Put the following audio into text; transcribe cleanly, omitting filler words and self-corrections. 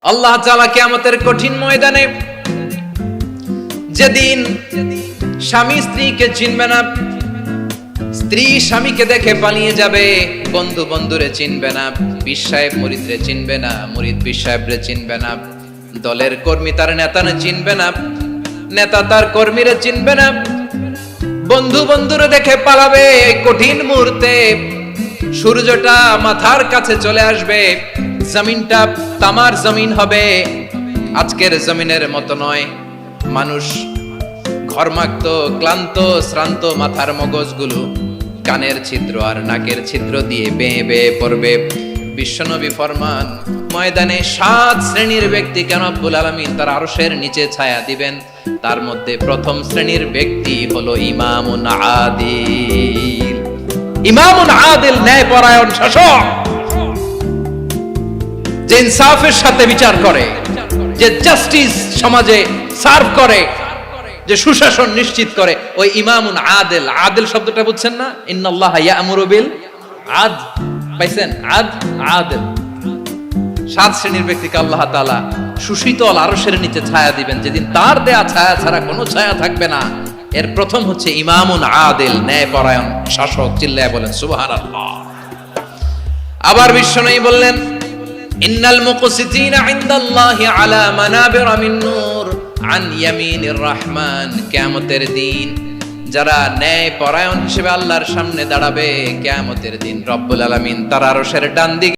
আল্লাহ তাআলা কিয়ামতের কঠিন ময়দানে যেদিন স্বামী স্ত্রীকে চিনবে না, স্ত্রী স্বামীকে দেখে পালিয়ে যাবে, বন্ধু বন্ধুরে চিনবে না, পীর সাহেব মুরিদরে চিনবে না, মুরিদ পীর সাহেবরে চিনবে না, দলের কর্মী তার নেতারে চিনবে না, নেতা তার কর্মীরে চিনবে না, বন্ধু বন্ধুরে দেখে পালাবে। কঠিন মুহূর্তে সূর্যটা মাথার কাছে চলে আসবে, জমিনটা তামার জমিন হবে, আজকের জমিনের মতো নয়। মানুষ ঘর্মাক্ত, ক্লান্ত, শ্রান্ত মাথার মগজগুলো কানের ছিদ্র আর নাকের ছিদ্র দিয়ে বেয়ে বেয়ে পড়বে। বিশ্বনবী ফরমান, ময়দানে 7 শ্রেণীর ব্যক্তিকে রব্বুল আলামিন তার আরশের নিচে ছায়া দিবেন। তার মধ্যে প্রথম শ্রেণীর ব্যক্তি হলো ইমামুন আদিল। ইমামুন আদিল, ন্যায়পরায়ণ শাসক, যে ইনসাফের সাথে বিচার করে, যে জাস্টিস সমাজে সার্ভ করে, যে সুশাসন নিশ্চিত করে, ওই ইমামুন আদিল। আদিল শব্দটা বুঝছেন না? ইন্নাল্লাহা ইয়া'মুরু বিল আদল, পাইছেন? আদিল। 7 শ্রেণীর ব্যক্তিকে আল্লাহ তাআলা সুশীতল আরশের নিচে ছায়া দিবেন, যেদিন তার দেয়া ছায়া ছাড়া কোনো ছায়া থাকবে না। এর প্রথম হচ্ছে ইমামুন আদিল, ন্যায়পরায়ণ শাসক। চিল্লায় বলেন সুবহানাল্লাহ। আবার বিশ্বনবী বললেন, ইন্নাল মুকসিতিনা ইনদাল্লাহি আলা মানাবিরা মিন নূর আন ইয়ামিনির রহমান। কিয়ামতের দিন যারা ন্যায়পরায়ণ হিসেবে আল্লাহর সামনে দাঁড়াবে, কিয়ামতের দিন রব্বুল আলামিন তার আরশের ডান দিকে